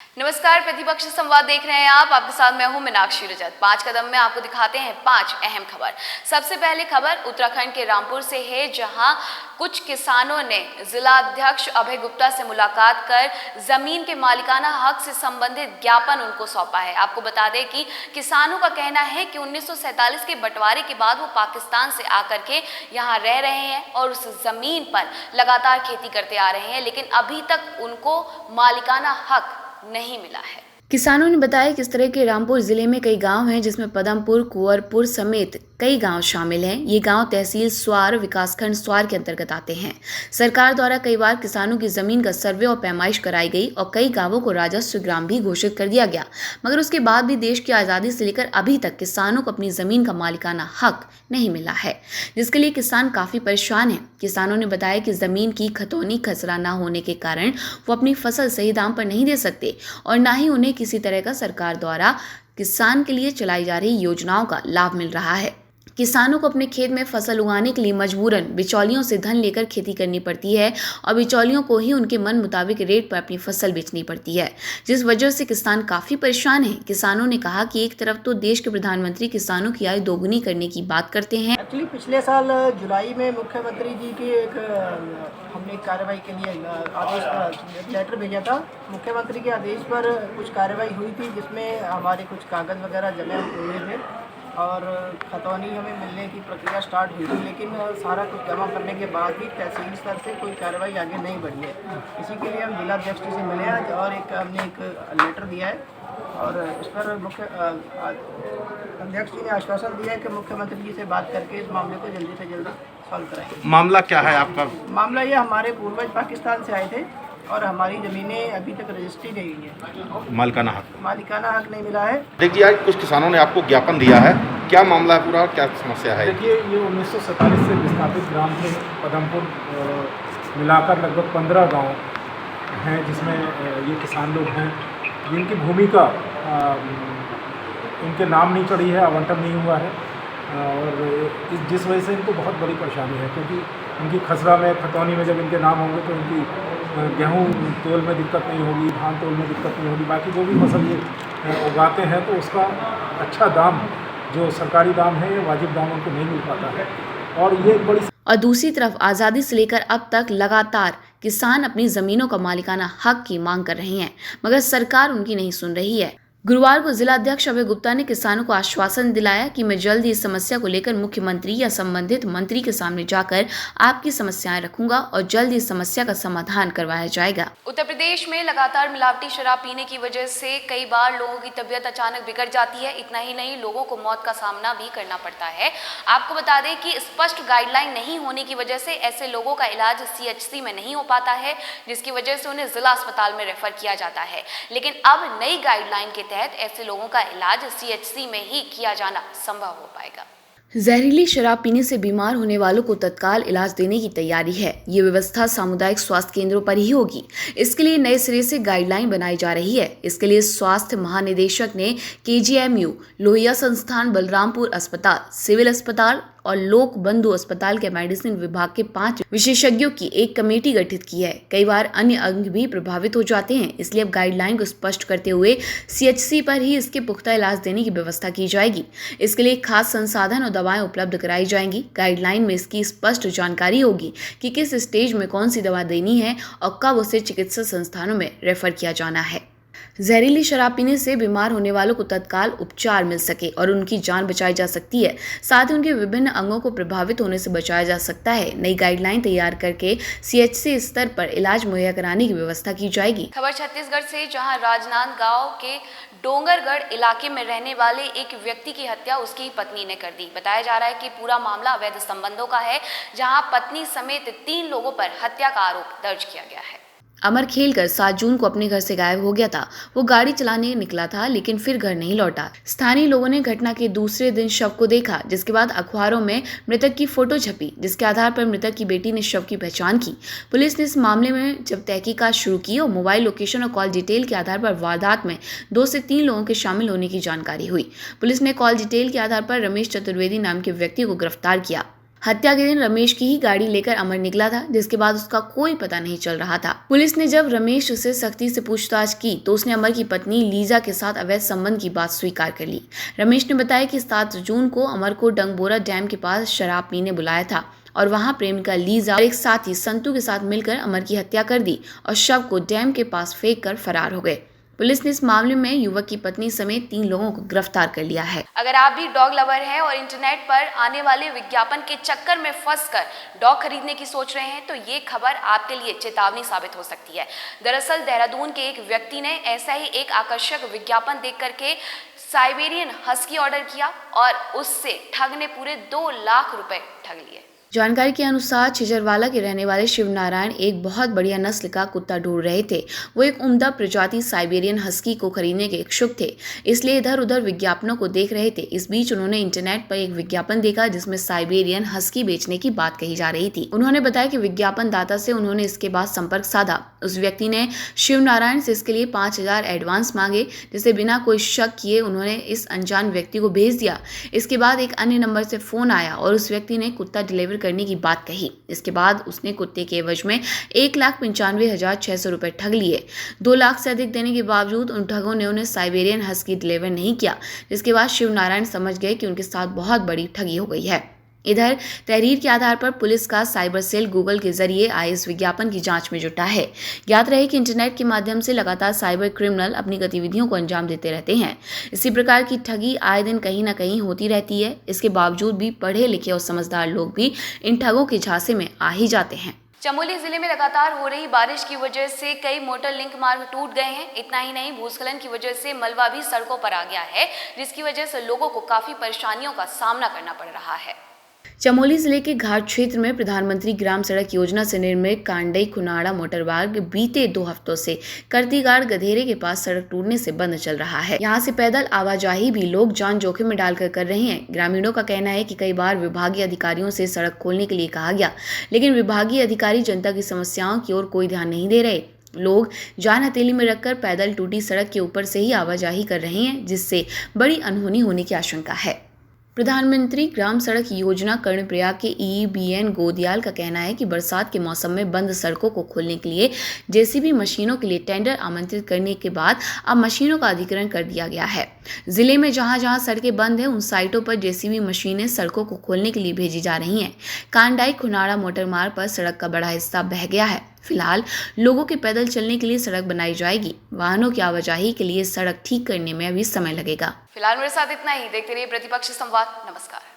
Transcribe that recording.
नमस्कार, प्रतिपक्ष संवाद देख रहे हैं आप। आपके साथ मैं हूं मीनाक्षी रजत। 5 कदम में आपको दिखाते हैं 5 अहम खबर। सबसे पहले खबर उत्तराखंड के रामपुर से है, जहां कुछ किसानों ने जिलाध्यक्ष अभय गुप्ता से मुलाकात कर जमीन के मालिकाना हक से संबंधित ज्ञापन उनको सौंपा है। आपको बता दें कि किसानों का कहना है कि 1947 के बंटवारे के बाद वो पाकिस्तान से आकर के यहाँ रह रहे हैं और उस जमीन पर लगातार खेती करते आ रहे हैं, लेकिन अभी तक उनको मालिकाना हक नहीं मिला है। किसानों ने बताया कि इस तरह के रामपुर जिले में कई गांव हैं, जिसमें पदमपुर, कुंवरपुर समेत कई गांव शामिल हैं। ये गांव तहसील स्वार, विकासखंड स्वार के अंतर्गत आते हैं। सरकार द्वारा कई बार किसानों की जमीन का सर्वे और पैमाइश कराई गई और कई गांवों को राजस्व ग्राम भी घोषित कर दिया गया, मगर उसके बाद भी देश की आज़ादी से लेकर अभी तक किसानों को अपनी जमीन का मालिकाना हक नहीं मिला है, जिसके लिए किसान काफी परेशान हैं। किसानों ने बताया कि जमीन की खतौनी खसरा न होने के कारण वो अपनी फसल सही दाम पर नहीं दे सकते और न ही उन्हें किसी तरह का सरकार द्वारा किसान के लिए चलाई जा रही योजनाओं का लाभ मिल रहा है। किसानों को अपने खेत में फसल उगाने के लिए मजबूरन बिचौलियों से धन लेकर खेती करनी पड़ती है और बिचौलियों को ही उनके मन मुताबिक रेट पर अपनी फसल बेचनी पड़ती है, जिस वजह से किसान काफी परेशान हैं। किसानों ने कहा कि एक तरफ तो देश के प्रधानमंत्री किसानों की आय दोगुनी करने की बात करते हैं। एक्चुअली पिछले साल जुलाई में मुख्यमंत्री जी की हमने कार्रवाई के लिए आदेश लेटर भेजा था। मुख्यमंत्री के आदेश पर कुछ कार्रवाई हुई थी, जिसमें हमारे कुछ कागज़ वगैरह जमा हुए थे और खतौनी हमें मिलने की प्रक्रिया स्टार्ट हुई थी, लेकिन सारा कुछ जमा करने के बाद भी तहसील स्तर से कोई कार्रवाई आगे नहीं बढ़ी है। इसी के लिए हम जिलाध्यक्ष जी से मिले हैं और हमने एक लेटर दिया है और इस पर मुख्य अध्यक्ष जी ने आश्वासन दिया है कि मुख्यमंत्री जी से बात करके इस मामले को जल्दी से जल्दी सॉल्व कराएंगे। मामला क्या है आपका? मामला ये, हमारे पूर्वज पाकिस्तान से आए थे और हमारी ज़मीनें अभी तक रजिस्ट्री नहीं हुई है। मालिकाना हक नहीं मिला है। देखिए, आज कुछ किसानों ने आपको ज्ञापन दिया है, क्या मामला है पूरा, क्या समस्या है? देखिए, ये 1947 से विस्थापित ग्राम थे। पदमपुर मिलाकर लगभग 15 गांव हैं, जिसमें ये किसान लोग हैं जिनकी भूमि का इनके नाम नहीं चढ़ी है, आवंटन नहीं हुआ है और जिस वजह से इनको बहुत बड़ी परेशानी है, क्योंकि उनकी खसरा में, खतौनी में जब इनके नाम होंगे तो इनकी गेहूँ तोल में दिक्कत नहीं होगी, धान तोल में दिक्कत नहीं होगी, बाकी जो भी फसल ये उगाते हैं तो उसका अच्छा दाम, जो सरकारी दाम है, ये वाजिब दाम उनको नहीं मिल पाता है और ये एक बड़ी। और दूसरी तरफ आज़ादी से लेकर अब तक लगातार किसान अपनी ज़मीनों का मालिकाना हक की मांग कर रहे हैं, मगर सरकार उनकी नहीं सुन रही है। गुरुवार को जिलाध्यक्ष अभय गुप्ता ने किसानों को आश्वासन दिलाया कि मैं जल्द ही इस समस्या को लेकर मुख्यमंत्री या संबंधित मंत्री के सामने जाकर आपकी समस्याएं रखूंगा और जल्द इस समस्या का समाधान करवाया जाएगा। उत्तर प्रदेश में लगातार मिलावटी शराब पीने की वजह से कई बार लोगों की तबीयत अचानक बिगड़ जाती है। इतना ही नहीं, लोगों को मौत का सामना भी करना पड़ता है। आपको बता दें कि स्पष्ट गाइडलाइन नहीं होने की वजह से ऐसे लोगों का इलाज CHC में नहीं हो पाता है, जिसकी वजह से उन्हें जिला अस्पताल में रेफर किया जाता है। लेकिन अब नई गाइडलाइन के तहत ऐसे लोगों का इलाज CHC में ही किया जाना संभव हो पाएगा। जहरीली शराब पीने से बीमार होने वालों को तत्काल इलाज देने की तैयारी है। ये व्यवस्था सामुदायिक स्वास्थ्य केंद्रों पर ही होगी। इसके लिए नए सिरे से गाइडलाइन बनाई जा रही है। इसके लिए स्वास्थ्य महानिदेशक ने KGMU, लोहिया संस्थान, बलरामपुर अस्पताल, सिविल अस्पताल और लोक बंधु अस्पताल के मेडिसिन विभाग के 5 विशेषज्ञों की एक कमेटी गठित की है। कई बार अन्य अंग भी प्रभावित हो जाते हैं, इसलिए अब गाइडलाइन को स्पष्ट करते हुए CHC पर ही इसके पुख्ता इलाज देने की व्यवस्था की जाएगी। इसके लिए खास संसाधन और दवाएं उपलब्ध कराई जाएंगी। गाइडलाइन में इसकी स्पष्ट जानकारी होगी कि किस स्टेज में कौन सी दवा देनी है और कब उसे चिकित्सा संस्थानों में रेफर किया जाना है। जहरीली शराब पीने से बीमार होने वालों को तत्काल उपचार मिल सके और उनकी जान बचाई जा सकती है, साथ ही उनके विभिन्न अंगों को प्रभावित होने से बचाया जा सकता है। नई गाइडलाइन तैयार करके CHC स्तर पर इलाज मुहैया कराने की व्यवस्था की जाएगी। खबर छत्तीसगढ़ से, जहां राजनांदगांव के डोंगरगढ़ इलाके में रहने वाले एक व्यक्ति की हत्या उसकी पत्नी ने कर दी। बताया जा रहा है कि पूरा मामला अवैध संबंधों का है, जहां पत्नी समेत 3 लोगों पर हत्या का आरोप दर्ज किया गया है। अमर खेलकर 7 जून को अपने घर से गायब हो गया था। वो गाड़ी चलाने निकला था, लेकिन फिर घर नहीं लौटा। स्थानीय लोगों ने घटना के दूसरे दिन शव को देखा, जिसके बाद अखबारों में मृतक की फोटो छपी, जिसके आधार पर मृतक की बेटी ने शव की पहचान की। पुलिस ने इस मामले में जब तहकीकात शुरू की और मोबाइल लोकेशन और कॉल डिटेल के आधार पर वारदात में 2 से 3 लोगों के शामिल होने की जानकारी हुई। पुलिस ने कॉल डिटेल के आधार पर रमेश चतुर्वेदी नाम के व्यक्ति को गिरफ्तार किया। हत्या के दिन रमेश की ही गाड़ी लेकर अमर निकला था, जिसके बाद उसका कोई पता नहीं चल रहा था। पुलिस ने जब रमेश से सख्ती से पूछताछ की तो उसने अमर की पत्नी लीजा के साथ अवैध संबंध की बात स्वीकार कर ली। रमेश ने बताया कि 7 जून को अमर को डंगबोरा डैम के पास शराब पीने बुलाया था और वहां प्रेमिका लीजा और एक साथी संतू के साथ मिलकर अमर की हत्या कर दी और शव को डैम के पास फेंक कर फरार हो गए। पुलिस ने इस मामले में युवक की पत्नी समेत 3 लोगों को गिरफ्तार कर लिया है। अगर आप भी डॉग लवर हैं और इंटरनेट पर आने वाले विज्ञापन के चक्कर में फंसकर डॉग खरीदने की सोच रहे हैं तो ये खबर आपके लिए चेतावनी साबित हो सकती है। दरअसल देहरादून के एक व्यक्ति ने ऐसा ही एक आकर्षक विज्ञापन देख करके साइबेरियन हस्की ऑर्डर किया और उससे ठग ने पूरे 2 लाख रुपए ठग लिए। जानकारी के अनुसार छिजरवाला के रहने वाले शिवनारायण एक बहुत बढ़िया नस्ल का कुत्ता ढूंढ रहे थे। वो एक उम्दा प्रजाति साइबेरियन हस्की को खरीदने के इच्छुक थे, इसलिए इधर उधर विज्ञापनों को देख रहे थे। इस बीच उन्होंने इंटरनेट पर एक विज्ञापन देखा जिसमें साइबेरियन हस्की बेचने की बात कही जा रही थी। उन्होंने बताया कि विज्ञापन दाता से उन्होंने इसके बाद संपर्क साधा। उस व्यक्ति ने शिवनारायण से इसके लिए 5,000 एडवांस मांगे, जिसे बिना कोई शक किए उन्होंने इस अनजान व्यक्ति को भेज दिया। इसके बाद एक अन्य नंबर से फोन आया और उस व्यक्ति ने कुत्ता डिलीवर करने की बात कही। इसके बाद उसने कुत्ते के एवज में 1,95,600 रुपए ठग लिए। 2 लाख से अधिक देने के बावजूद उन ठगों ने उन्हें साइबेरियन हस्की डिलीवर नहीं किया, जिसके बाद शिवनारायण समझ गए कि उनके साथ बहुत बड़ी ठगी हो गई है। इधर तहरीर के आधार पर पुलिस का साइबर सेल गूगल के जरिए आए इस विज्ञापन की जांच में जुटा है। ज्ञात रहे कि इंटरनेट के माध्यम से लगातार साइबर क्रिमिनल अपनी गतिविधियों को अंजाम देते रहते हैं। इसी प्रकार की ठगी आए दिन कहीं न कहीं होती रहती है। इसके बावजूद भी पढ़े लिखे और समझदार लोग भी इन ठगों के झांसे में आ ही जाते हैं। चमोली जिले में लगातार हो रही बारिश की वजह से कई मोटर लिंक मार्ग टूट गए हैं। इतना ही नहीं, भूस्खलन की वजह से मलबा भी सड़कों पर आ गया है, जिसकी वजह से लोगों को काफी परेशानियों का सामना करना पड़ रहा है। चमोली जिले के घाट क्षेत्र में प्रधानमंत्री ग्राम सड़क योजना से निर्मित कांडई खुनाड़ा मोटर मार्ग बीते 2 हफ्तों से करतीगाड़ गधेरे के पास सड़क टूटने से बंद चल रहा है। यहाँ से पैदल आवाजाही भी लोग जान जोखिम में डालकर कर रहे हैं। ग्रामीणों का कहना है कि कई बार विभागीय अधिकारियों से सड़क खोलने के लिए कहा गया, लेकिन विभागीय अधिकारी जनता की समस्याओं की ओर कोई ध्यान नहीं दे रहे। लोग जान हथेली में रखकर पैदल टूटी सड़क के ऊपर से ही आवाजाही कर रहे हैं, जिससे बड़ी अनहोनी होने की आशंका है। प्रधानमंत्री ग्राम सड़क योजना कर्णप्रयाग के EBN गोदियाल का कहना है कि बरसात के मौसम में बंद सड़कों को खोलने के लिए JCB मशीनों के लिए टेंडर आमंत्रित करने के बाद अब मशीनों का अधिग्रहण कर दिया गया है। जिले में जहां जहां सड़कें बंद हैं उन साइटों पर JCB मशीनें सड़कों को खोलने के लिए भेजी जा रही हैं। कांडाई खुनाड़ा मोटर मार्ग पर सड़क का बड़ा हिस्सा बह गया है। फिलहाल लोगों के पैदल चलने के लिए सड़क बनाई जाएगी। वाहनों की आवाजाही के लिए सड़क ठीक करने में अभी समय लगेगा। फिलहाल मेरे साथ इतना ही। देखते रहिए प्रतिपक्ष संवाद। नमस्कार।